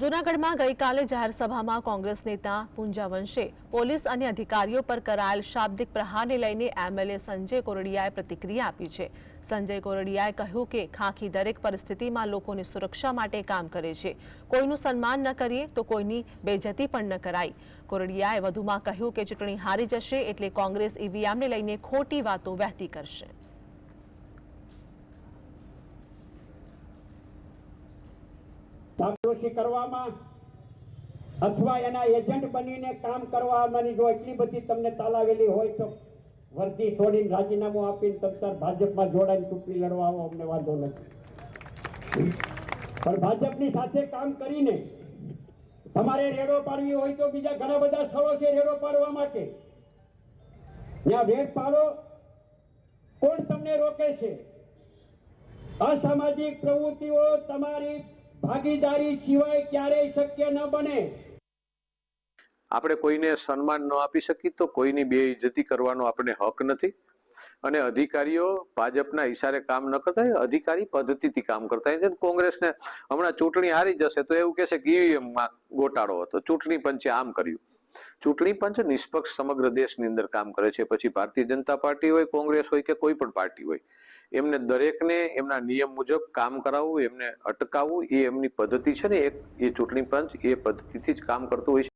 જૂનાગઢમાં ગઈકાલે જાહેર સભામાં કોંગ્રેસ નેતા પૂંજા વંશે પોલીસ અને અધિકારીઓ પર કરાયેલ શાબ્દિક પ્રહારને લઈને એમએલએ સંજય કોરડિયાએ પ્રતિક્રિયા આપી છે। સંજય કોરડિયાએ કહ્યું કે ખાખી દરેક પરિસ્થિતિમાં લોકોની સુરક્ષા માટે કામ કરે છે। કોઈનું સન્માન ન કરીએ તો કોઈની બેઇજ્જતી પણ ન કરાય। કોરડિયાએ વધુમાં કહ્યું કે ચૂંટણી હારી જશે એટલે કોંગ્રેસ ઈવીએમને લઈને ખોટી વાતો વહેતી કરશે। ચાપલુસી કરવામાં અથવા એના એજન્ટ બનીને કામ કરવાની જો એટલી બધી તમને તાલાવેલી હોય તો વર્દી છોડીને રાજીનામું આપીને તમતાર ભાજપમાં જોડાઈને ચૂંટણી લડવા આવો, અમને વાંધો નથી। પણ ભાજપની સાથે કામ કરીને તમારે રેડો પાડવી હોય તો બીજા ઘણા બધા સ્થળો છે રેડો પાડવા માટે, ત્યાં રેડ પાડો, કોણ તમને રોકે છે? અસામાજિક પ્રવૃત્તિઓ તમારી ભાગીદારી સિવાય ક્યારેય શક્ય ન બને। આપણે કોઈને સન્માન ન આપી શકીએ તો કોઈની બેઇજ્જતી કરવાનો આપણે હક નથી। અને અધિકારીઓ ભાજપના ઈશારે કામ ન કરતા હોય, અધિકારી પદ્ધતિથી કામ કરતા હોય। કોંગ્રેસને હમણાં ચૂંટણી હારી જશે તો એવું કહેશે કે ઈવીએમમાં ગોટાળો હતો, ચૂંટણી પંચે આમ કર્યું। ચૂંટણી પંચ નિષ્પક્ષ સમગ્ર દેશની અંદર કામ કરે છે। પછી ભારતીય જનતા પાર્ટી હોય, કોંગ્રેસ હોય કે કોઈ પણ પાર્ટી હોય, એમને દરેકને એમના નિયમ મુજબ કામ કરાવવું, એમને અટકાવવું એ એમની પદ્ધતિ છે ને। એ ચૂંટણી પંચ એ પદ્ધતિથી જ કામ કરતું હોય છે।